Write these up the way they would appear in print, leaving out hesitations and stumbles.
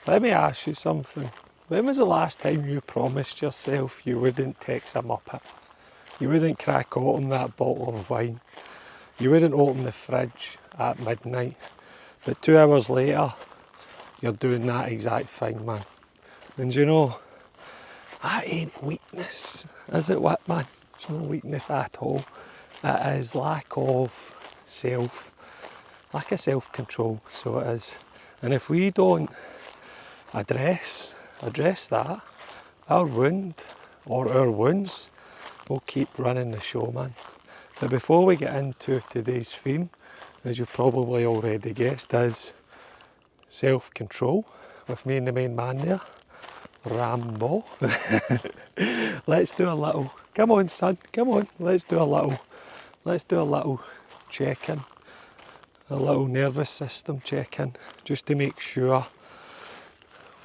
let me ask you something. When was the last time you promised yourself you wouldn't text a muppet? You wouldn't crack open that bottle of wine. You wouldn't open the fridge at midnight. But 2 hours later, you're doing that exact thing, man. And you know, that ain't weakness, is it, what, man? It's no weakness at all. It is lack of self-control, so it is. And if we don't address that, our wound, or our wounds, will keep running the show, man. But before we get into today's theme, as you've probably already guessed, is self-control, with me and the main man there, Rambo. Let's do a little, come on son, come on, let's do a little check-in, a little nervous system check-in, just to make sure,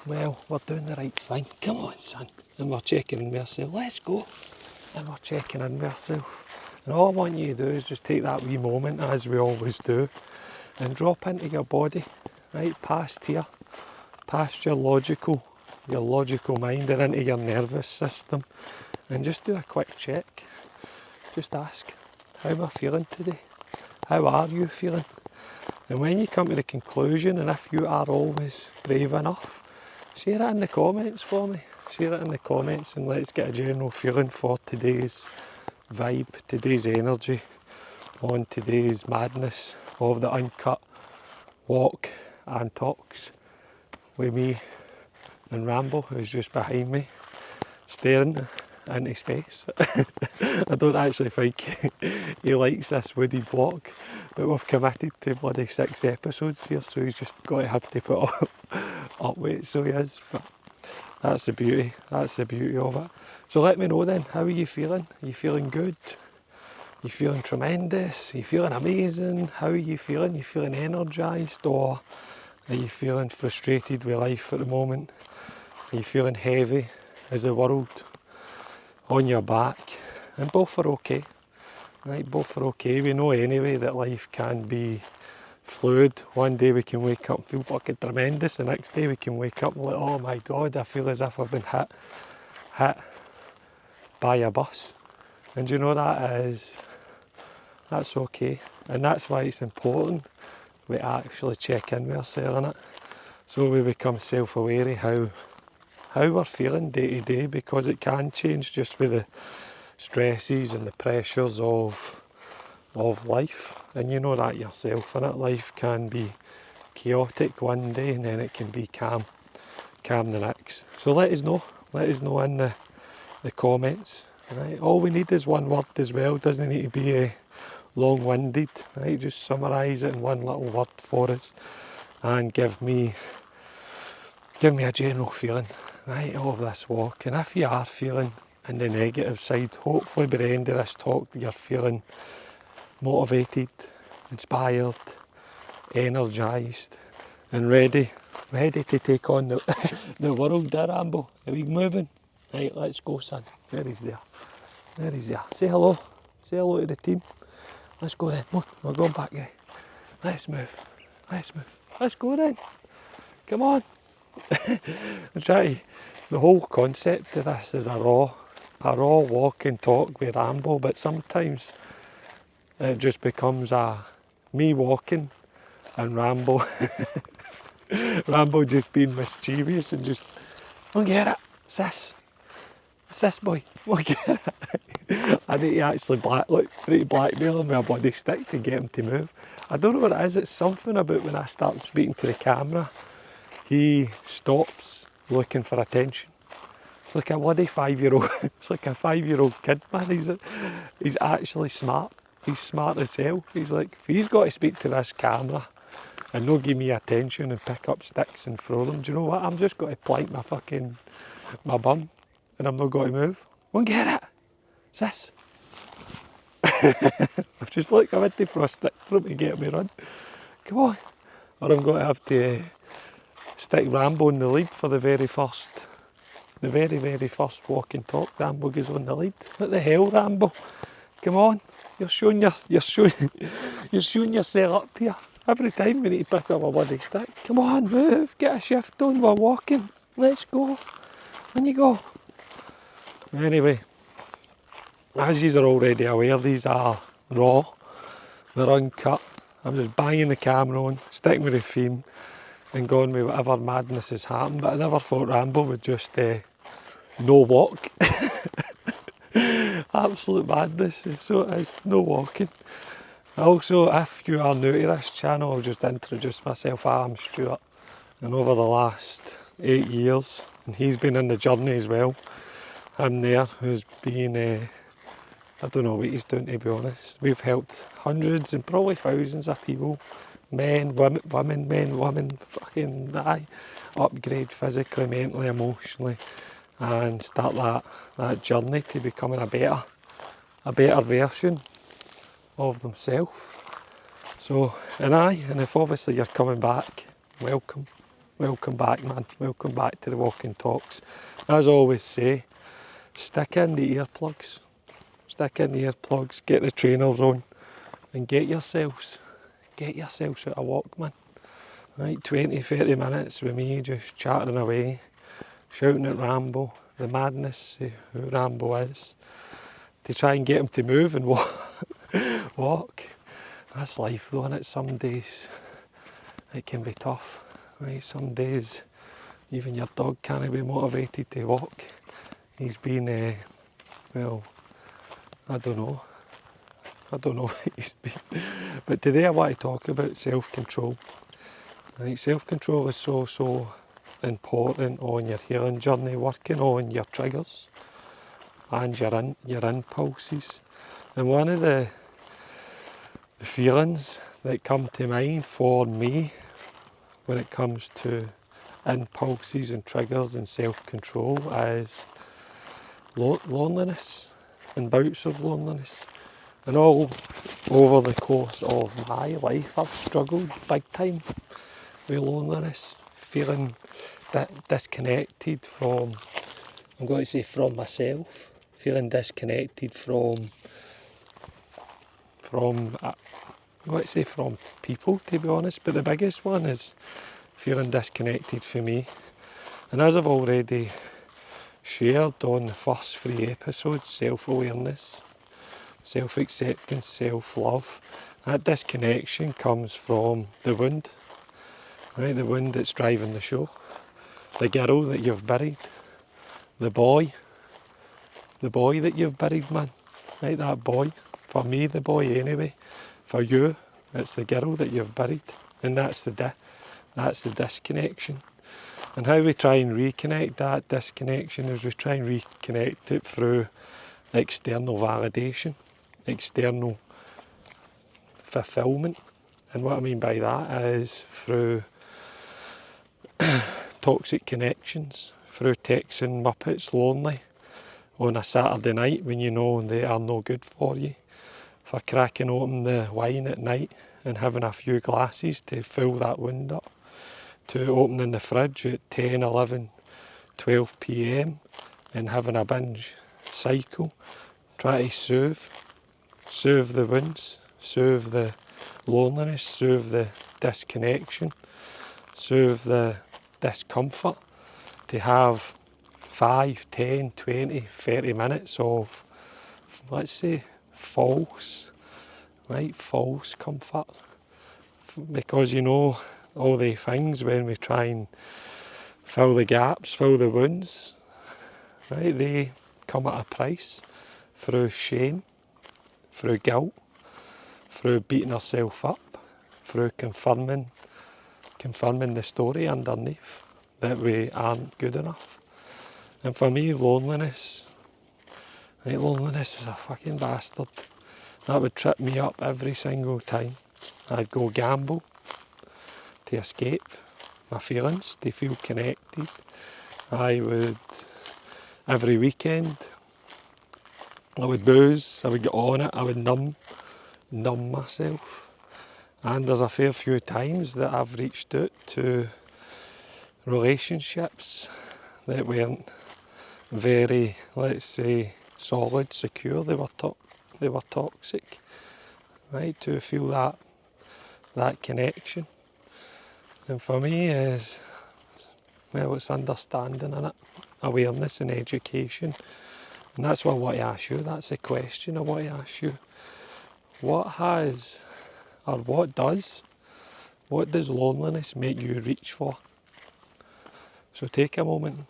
well, we're doing the right thing. Come on son, and we're checking in with ourselves, let's go, and we're checking in with ourselves. And all I want you to do is just take that wee moment, as we always do, and drop into your body, right, past here, past your logical mind and into your nervous system, and just do a quick check. Just ask, how am I feeling today? How are you feeling? And when you come to the conclusion, and if you are always brave enough, share it in the comments for me. Share it in the comments and let's get a general feeling for today's vibe, today's energy, on today's madness of the uncut walk and talks with me and Rambo, who's just behind me, staring into space. I don't actually think he likes this wooded walk, but we've committed to bloody 6 episodes here, so he's just got to have to put up with it, so he is. But that's the beauty of it. So let me know then, how are you feeling? Are you feeling good? Are you feeling tremendous? Are you feeling amazing? How are you feeling? Are you feeling energised, or are you feeling frustrated with life at the moment? Are you feeling heavy? Is the world on your back? And both are okay, right? Both are okay. We know anyway that life can be fluid. One day we can wake up and feel fucking tremendous, the next day we can wake up and like, oh my god, I feel as if I've been hit by a bus. And you know, that's okay. And that's why it's important we actually check in with ourselves, innit? So we become self-aware of how we're feeling day to day, because it can change just with the stresses and the pressures of life. And you know that yourself, innit? Life can be chaotic one day and then it can be calm the next. So let us know in the comments, right? All we need is one word as well. It doesn't need to be long-winded, right? Just summarise it in one little word for us and give me a general feeling, right, of this walk. And if you are feeling in the negative side, hopefully by the end of this talk you're feeling motivated, inspired, energised and ready to take on the world there, Rambo. Are we moving? Right, let's go son. There he's there. Say hello to the team. Let's go then, come on, we're going back there. Let's move, let's go then. Come on. I'm trying. The whole concept of this is a raw walk and talk with Rambo, but sometimes it just becomes me walking and Rambo just being mischievous and just, don't get it, sis boy, don't get it. I need to actually blackmail him with a bloody stick to get him to move. I don't know what it is, it's something about when I start speaking to the camera, he stops looking for attention. It's like a bloody 5-year-old, it's like a 5-year-old kid, man. He's actually smart. He's smart as hell. He's like, if he's got to speak to this camera and not give me attention and pick up sticks and throw them, do you know what? I'm just going to plank my bum and I'm not going to move. Won't get it, sis. I've just like, I went to throw a stick for him to get me run. Come on. Or I'm going to have to stick Rambo in the lead for the very first walk and talk. Rambo goes on the lead. What the hell, Rambo? Come on. You're showing yourself up here. Every time we need to pick up a bloody stick. Come on, move, get a shift on, we're walking. Let's go. On you go. Anyway, as you are already aware, these are raw. They're uncut. I'm just banging the camera on, sticking with the theme and going with whatever madness has happened. But I never thought Rambo would just no walk. Absolute madness, so it is, no walking. Also, if you are new to this channel, I'll just introduce myself. I'm Stuart, and over the last 8 years, and he's been in the journey as well, him there, who's been, I don't know what he's doing to be honest. We've helped hundreds and probably thousands of people, men, women, fucking upgrade physically, mentally, emotionally, and start that journey to becoming a better version of themselves. So, and if obviously you're coming back, welcome back, man, welcome back to the Walking Talks. As I always say, stick in the earplugs, get the trainers on, and get yourselves out a walk, man. Right, 20-30 minutes with me just chatting away, shouting at Rambo, the madness of who Rambo is, to try and get him to move and walk. That's life though, innit? Some days it can be tough, right? Some days even your dog can't be motivated to walk. He's been, well, I don't know what he's been. But today I want to talk about self-control. Right? Self-control is so important on your healing journey, working on your triggers and your impulses. And one of the feelings that come to mind for me when it comes to impulses and triggers and self-control is loneliness and bouts of loneliness. And all over the course of my life I've struggled big time with loneliness, feeling disconnected from, I'm going to say from myself, feeling disconnected from people, to be honest, but the biggest one is feeling disconnected for me. And as I've already shared on the first 3 episodes, self-awareness, self-acceptance, self-love, that disconnection comes from the wound, right? The wound that's driving the show, the girl that you've buried, the boy that you've buried, man, right? That boy, for me the boy anyway, for you it's the girl that you've buried, and that's the disconnection. And how we try and reconnect that disconnection is we try and reconnect it through external validation, external fulfillment. And what I mean by that is through toxic connections, through texting Muppets lonely on a Saturday night when you know they are no good for you, for cracking open the wine at night and having a few glasses to fill that wind up, to opening the fridge at 10, 11, 12 p.m. and having a binge cycle, try to soothe the wounds, soothe the loneliness, soothe the disconnection, soothe the discomfort, to have 5, 10, 20, 30 minutes of, let's say, false comfort. Because you know, all the things when we try and fill the gaps, fill the wounds, right, they come at a price, through shame, through guilt, through beating ourselves up, through confirming the story underneath that we aren't good enough. And for me, loneliness is a fucking bastard. That would trip me up every single time. I'd go gamble to escape my feelings, to feel connected. I would, every weekend, I would booze, I would get on it, I would numb myself. And there's a fair few times that I've reached out to relationships that weren't very, let's say, solid, secure. They were toxic, right? To feel that that connection. And for me is, well, it's understanding in it, awareness and education. And that's what I want to ask you, that's the question I want to ask you. What does loneliness make you reach for? So take a moment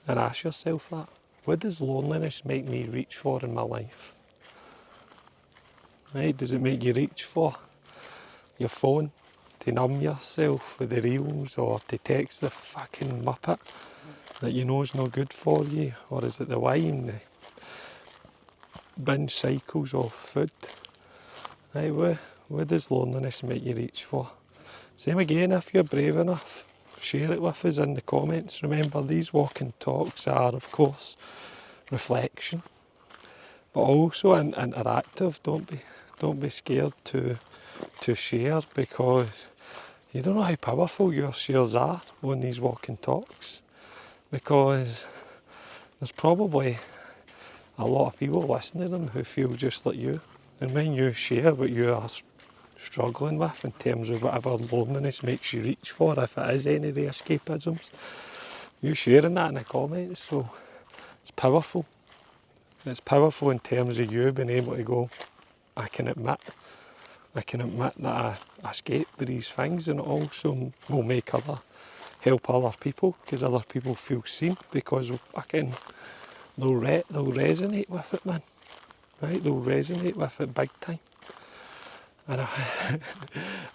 and ask yourself that. What does loneliness make me reach for in my life? Right? Does it make you reach for your phone to numb yourself with the reels, or to text the fucking muppet that you know is no good for you? Or is it the wine, the binge cycles of food? Right? What does loneliness make you reach for? Same again, if you're brave enough, share it with us in the comments. Remember, these walking talks are, of course, reflection, but also interactive. Don't be scared to share, because you don't know how powerful your shares are on these walking talks, because there's probably a lot of people listening to them who feel just like you, and when you share what you are struggling with in terms of whatever loneliness makes you reach for, if it is any of the escapisms, you sharing that in the comments, so it's powerful. It's powerful in terms of you being able to go, I can admit that I escape with these things, and it also will help other people, because other people feel seen, because they'll resonate with it, man. Right? They'll resonate with it big time.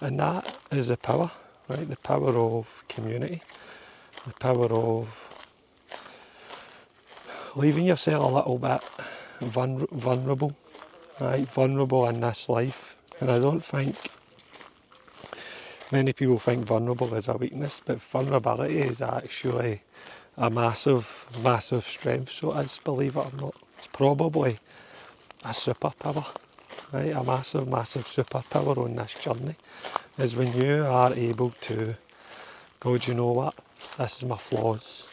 And that is the power, right? The power of community, the power of leaving yourself a little bit vulnerable, right? Vulnerable in this life. And I don't think many people think vulnerable is a weakness, but vulnerability is actually a massive, massive strength. So it is, believe it or not. It's probably a superpower. Right, a massive, massive superpower on this journey is when you are able to go, do you know what? This is my flaws.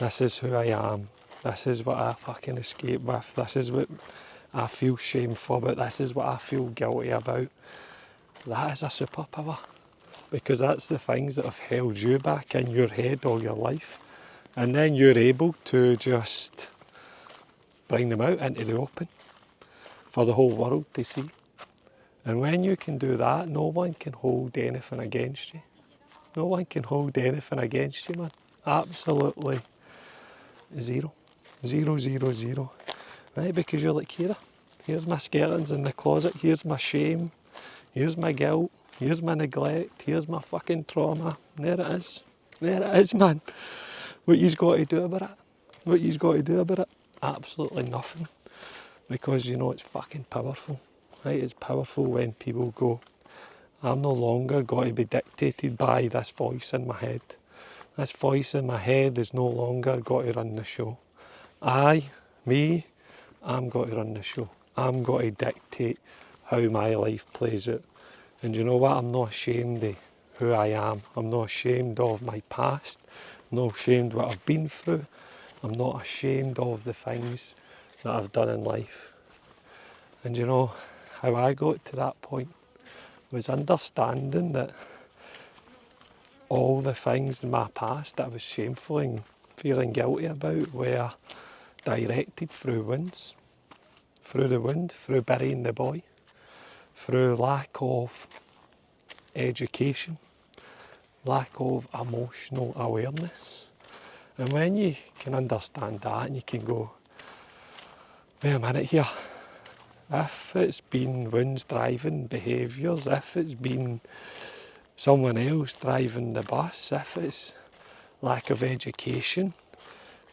This is who I am. This is what I fucking escape with. This is what I feel shameful about. This is what I feel guilty about. That is a superpower, because that's the things that have held you back in your head all your life. And then you're able to just bring them out into the open for the whole world to see. And when you can do that, no one can hold anything against you. No one can hold anything against you, man. Absolutely zero. Zero, zero, zero. Right? Because you're like, here's my skeletons in the closet, here's my shame, here's my guilt, here's my neglect, here's my fucking trauma. There it is. There it is, man. What you've got to do about it? What you've got to do about it? Absolutely nothing. Because you know it's fucking powerful, right? It's powerful when people go, I'm no longer going to be dictated by this voice in my head. This voice in my head is no longer going to run the show. I'm going to run the show. I'm going to dictate how my life plays out. And you know what? I'm not ashamed of who I am. I'm not ashamed of my past. I'm not ashamed of what I've been through. I'm not ashamed of the things that I've done in life. And you know, how I got to that point was understanding that all the things in my past that I was shameful and feeling guilty about were directed through wounds. Through the wound, through burying the boy, through lack of education, lack of emotional awareness. And when you can understand that and you can go, wait a minute here, if it's been wounds driving behaviours, if it's been someone else driving the bus, if it's lack of education,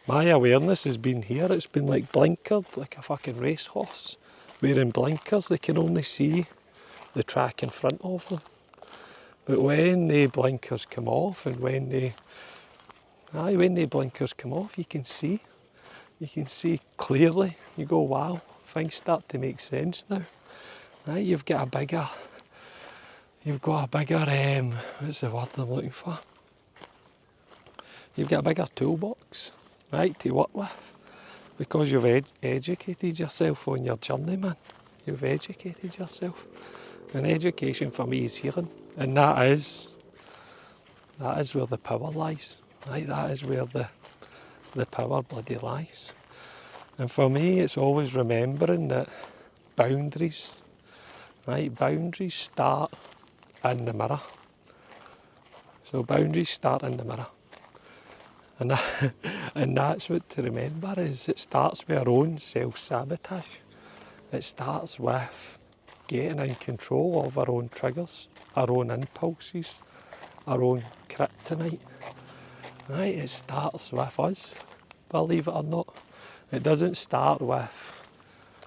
my awareness has been here. It's been like blinkered, like a fucking racehorse wearing blinkers. They can only see the track in front of them. But when the blinkers come off, and when the blinkers come off, you can see clearly. You go, wow, things start to make sense now. Right, you've got a bigger, what's the word I'm looking for? You've got a bigger toolbox, right, to work with, because you've educated yourself on your journey, man. You've educated yourself. And education for me is healing. And that is where the power lies. Right? That is where the power bloody lies. And for me, it's always remembering that boundaries, right? Boundaries start in the mirror. So boundaries start in the mirror. And that's what to remember is it starts with our own self-sabotage. It starts with getting in control of our own triggers, our own impulses, our own kryptonite. Right? It starts with us, believe it or not. It doesn't start with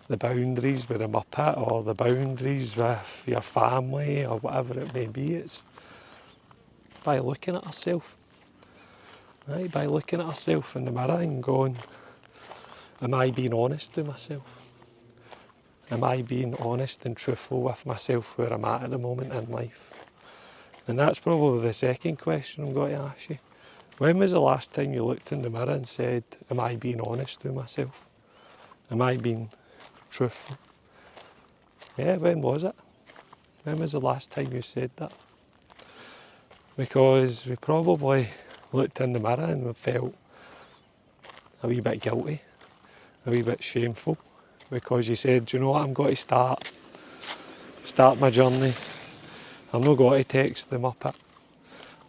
the boundaries with a muppet or the boundaries with your family or whatever it may be. It's by looking at ourselves. Right? By looking at ourselves in the mirror and going, am I being honest with myself? Am I being honest and truthful with myself where I'm at the moment in life? And that's probably the second question I'm going to ask you. When was the last time you looked in the mirror and said, am I being honest with myself? Am I being truthful? Yeah, when was it? When was the last time you said that? Because we probably looked in the mirror and we felt a wee bit guilty, a wee bit shameful, because you said, you know what, I'm going to start my journey. I'm not going to text them up it,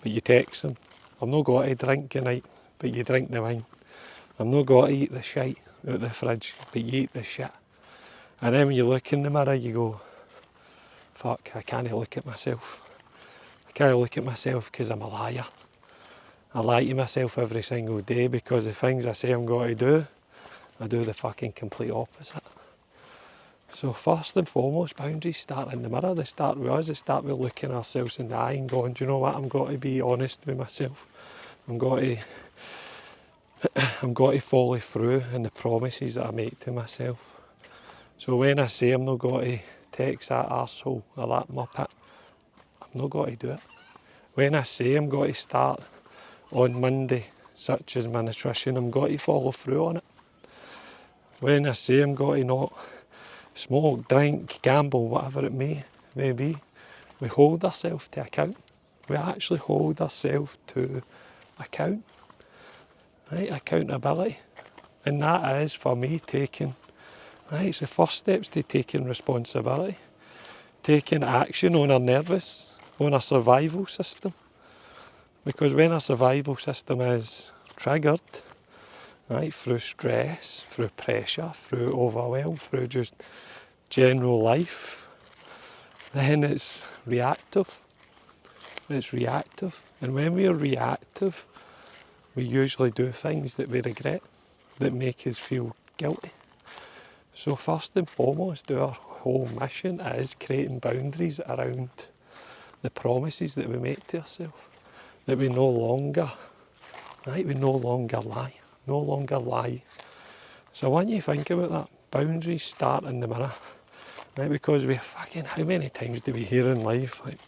but you text them. I'm not going to drink a night, but you drink the wine. I'm not going to eat the shite out the fridge, but you eat the shit. And then when you look in the mirror, you go, fuck, I can't look at myself. I can't look at myself because I'm a liar. I lie to myself every single day because the things I say I'm going to do, I do the fucking complete opposite. So first and foremost, boundaries start in the mirror. They start with us. They start with looking ourselves in the eye and going, do you know what, I'm going to be honest with myself. I'm going to follow through in the promises that I make to myself. So when I say I'm not going to text that arsehole or that muppet, I'm not going to do it. When I say I'm going to start on Monday, such as my nutrition, I'm going to follow through on it. When I say I'm going to not smoke, drink, gamble, whatever it may be, we hold ourselves to account. We actually hold ourselves to account. Right? Accountability. And that is, for me, it's the first steps to taking responsibility. Taking action on our survival system. Because when our survival system is triggered, right, through stress, through pressure, through overwhelm, through just general life, then it's reactive. It's reactive. And when we're reactive, we usually do things that we regret, that make us feel guilty. So first and foremost, our whole mission is creating boundaries around the promises that we make to ourselves. That we no longer lie. So I want you to think about that. Boundaries start in the mirror. Right? Because how many times do we hear in life, like,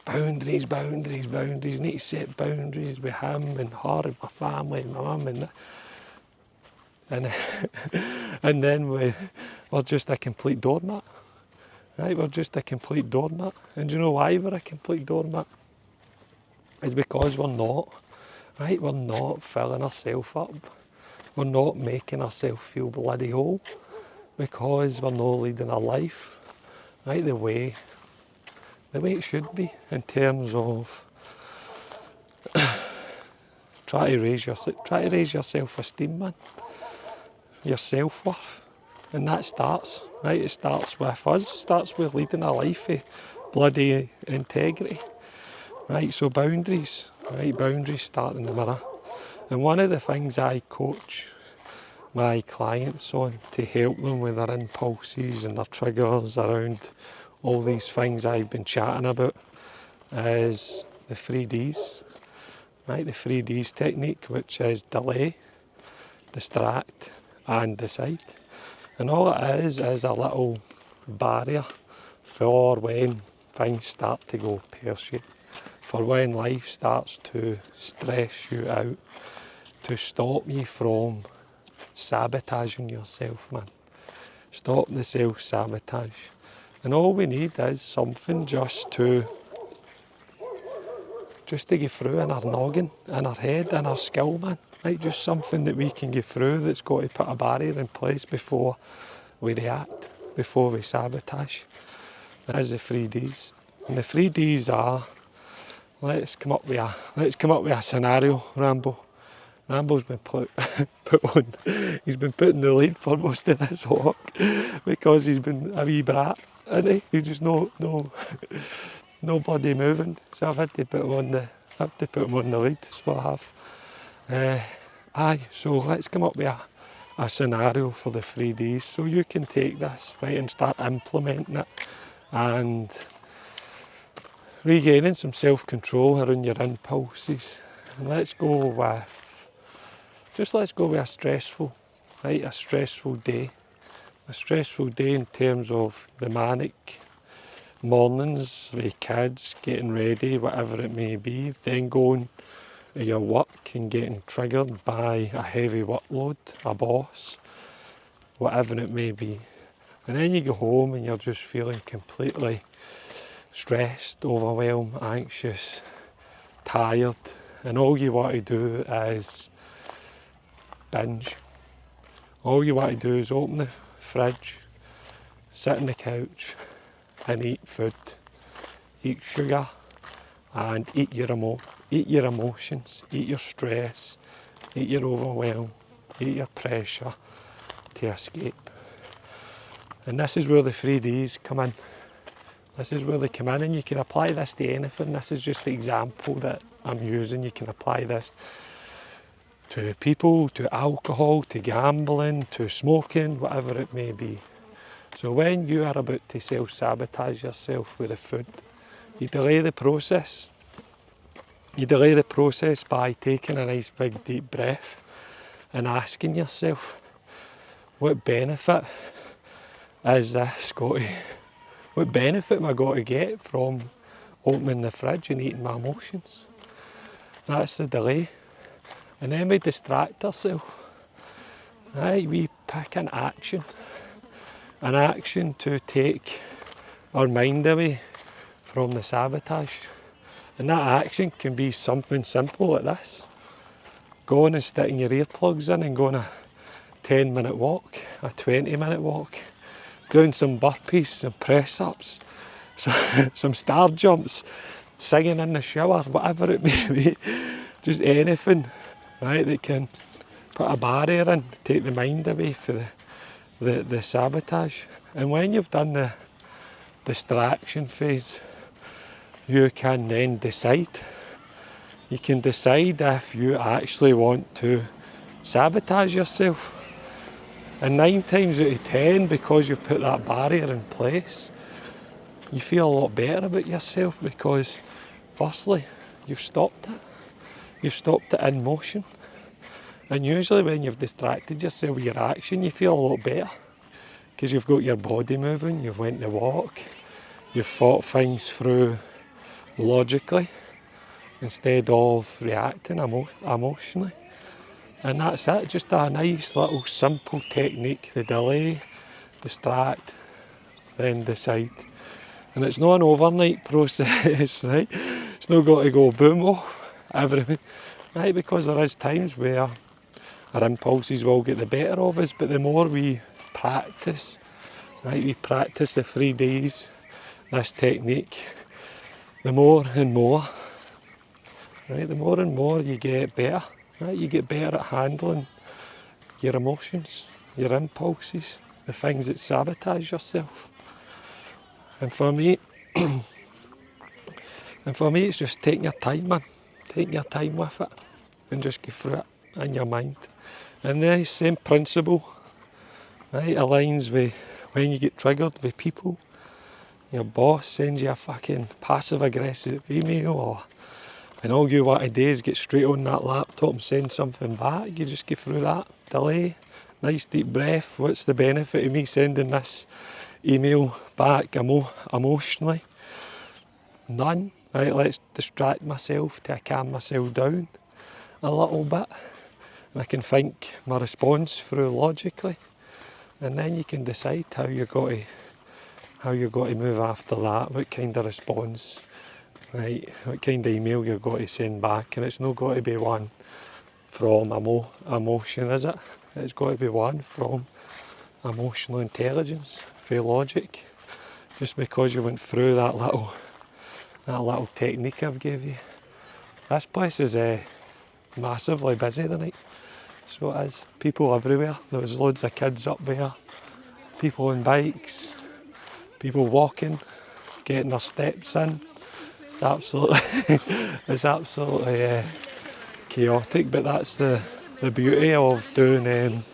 boundaries, need to set boundaries with him and her and my family and my mum and that. And then we're just a complete doormat. Right? We're just a complete doormat. And do you know why we're a complete doormat? It's because we're not filling ourselves up. We're not making ourselves feel bloody whole because we're not leading our life, right, the way it should be in terms of try to raise your self-esteem, man, your self-worth. And that starts, right, it starts with us, starts with leading our life with bloody integrity. Right, so boundaries start in the mirror. And one of the things I coach my clients on to help them with their impulses and their triggers around all these things I've been chatting about is the 3Ds. Right, the 3Ds technique, which is delay, distract and decide. And all it is a little barrier for when things start to go pear-shaped. For when life starts to stress you out, to stop you from sabotaging yourself, man. Stop the self-sabotage. And all we need is something just to get through in our noggin, in our head, in our skill, man. Right? Just something that we can get through that's got to put a barrier in place before we react, before we sabotage. That is the 3Ds. And the 3Ds are, let's come up with a scenario, Rambo. Rambo's been he's been putting the lead for most of this walk because he's been a wee brat, hasn't he? He's just nobody moving. So I've had to put him on the lead, so I have. So let's come up with a scenario for the 3Ds so you can take this, right, and start implementing it and regaining some self-control around your impulses. And let's go with a stressful day. A stressful day in terms of the manic mornings with kids, getting ready, whatever it may be, then going to your work and getting triggered by a heavy workload, a boss, whatever it may be. And then you go home and you're just feeling completely stressed, overwhelmed, anxious, tired, and all you want to do is binge. All you want to do is open the fridge, sit on the couch and eat food, eat sugar and eat your emotions, eat your stress, eat your overwhelm, eat your pressure to escape. And this is where the 3Ds come in. This is where they come in, and you can apply this to anything. This is just the example that I'm using. You can apply this to people, to alcohol, to gambling, to smoking, whatever it may be. So when you are about to self-sabotage yourself with the food, you delay the process. You delay the process by taking a nice big deep breath and asking yourself, what benefit is this got to, what benefit am I going to get from opening the fridge and eating my emotions? That's the delay. And then we distract ourselves. Right? We pick an action to take our mind away from the sabotage. And that action can be something simple like this. Going and sticking your earplugs in and going a 10-minute walk, a 20-minute walk, doing some burpees, some press-ups, some star jumps, singing in the shower, whatever it may be. Just anything, right, that can put a barrier in, take the mind away for the sabotage. And when you've done the distraction phase, you can then decide. You can decide if you actually want to sabotage yourself. And 9 times out of 10, because you've put that barrier in place, you feel a lot better about yourself because, firstly, you've stopped it. You've stopped it in motion. And usually when you've distracted yourself with your action, you feel a lot better because you've got your body moving, you've went to walk, you've thought things through logically instead of reacting emotionally. And that's it, just a nice little simple technique, the delay, distract, then decide. And it's not an overnight process, right? It's not got to go boom off everything, right? Because there is times where our impulses will get the better of us, but the more we practice, right, we practice the 3Ds, this technique, the more and more, right, the more and more you get better. Right, you get better at handling your emotions, your impulses, the things that sabotage yourself. And for me, it's just taking your time, man. Taking your time with it and just go through it in your mind. And the same principle, right, aligns with when you get triggered with people. Your boss sends you a fucking passive-aggressive email and all you want to do is get straight on that laptop and send something back. You just get through that delay, nice deep breath. What's the benefit of me sending this email back emotionally? None. Right, let's distract myself to calm myself down a little bit. And I can think my response through logically. And then you can decide how you're going to how you're going to move after that, what kind of response, right, what kind of email you're going to send back, and it's not going to be one from emotion, is it? It's got to be one from emotional intelligence, for logic, just because you went through that little technique I've gave you. This place is massively busy tonight, so it is. People everywhere. There's loads of kids up there, people on bikes, people walking, getting their steps in. It's absolutely, it's absolutely chaotic, but that's the beauty of doing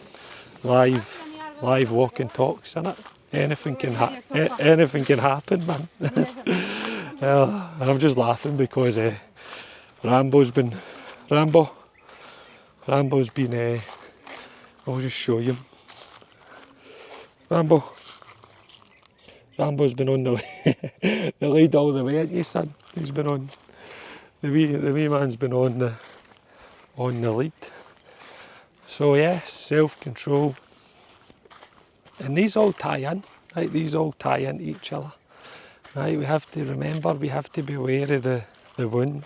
live walking talks, innit? Anything can happen, man. And I'm just laughing because Rambo's been I'll just show you. Rambo's been on the lead all the way, ain't you, son? He's been on the wee man's been on the lead. So yeah, self-control. And these all tie in, right? These all tie into each other. Right, we have to remember, we have to be aware of the wound,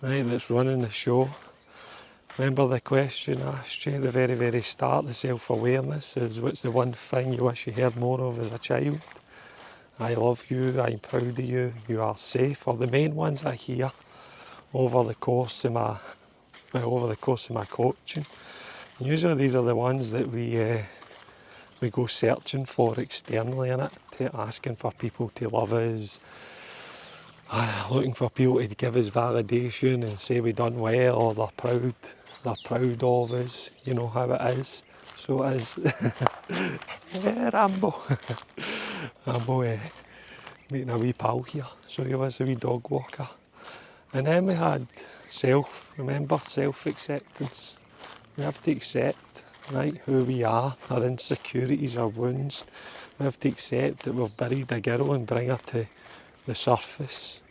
right, that's running the show. Remember the question I asked you at the very, very start, the self-awareness is, what's the one thing you wish you heard more of as a child? I love you, I'm proud of you, you are safe, are the main ones I hear over the course of my coaching. And usually these are the ones that we go searching for externally, innit? Asking for people to love us, looking for people to give us validation and say we done well, or they're proud of us, you know how it is. So it is. Yeah, Rambo. Rambo meeting a wee pal here, so he was a wee dog walker. And then we had self-acceptance. We have to accept, right, who we are, our insecurities, our wounds. We have to accept that we've buried a girl and bring her to the surface.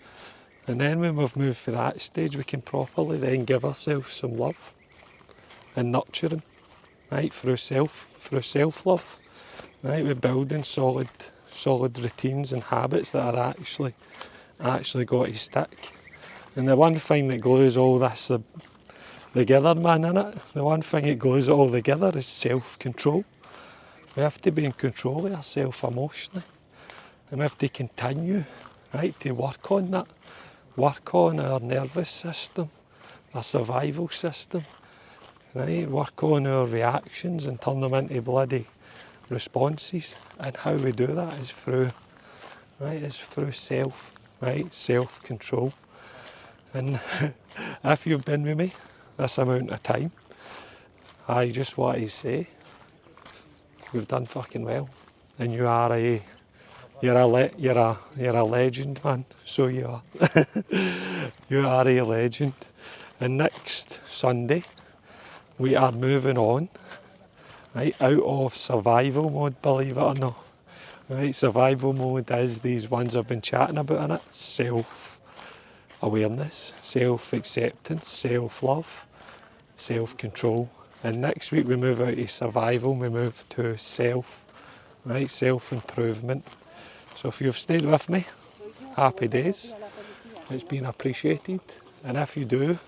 And then when we've moved to that stage, we can properly then give ourselves some love and nurturing, right, through self-love. Right, we're building solid routines and habits that are actually got to stick. And the one thing that glues all this together, man, innit? The one thing that glues it all together is self-control. We have to be in control of ourselves emotionally. And we have to continue, right, to work on that. Work on our nervous system, our survival system, right? Work on our reactions and turn them into bloody responses. And how we do that is through self-control. And if you've been with me this amount of time, I just want to say, you've done fucking well, and you're a legend, man. So you are. You are a legend. And next Sunday, we are moving on, right, out of survival mode, believe it or not. Right, survival mode is these ones I've been chatting about, innit? Self-awareness, self-acceptance, self-love, self-control. And next week we move out of survival, we move to self-improvement. So if you've stayed with me, happy days. It's been appreciated. And if you do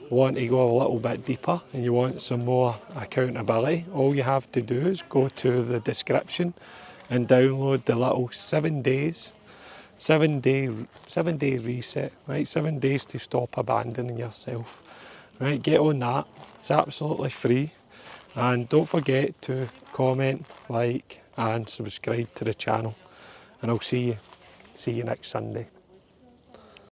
want to go a little bit deeper and you want some more accountability, all you have to do is go to the description and download the little 7 day reset, right? 7 days to stop abandoning yourself. Right, get on that. It's absolutely free. And don't forget to comment, like and subscribe to the channel. And I'll see you next Sunday.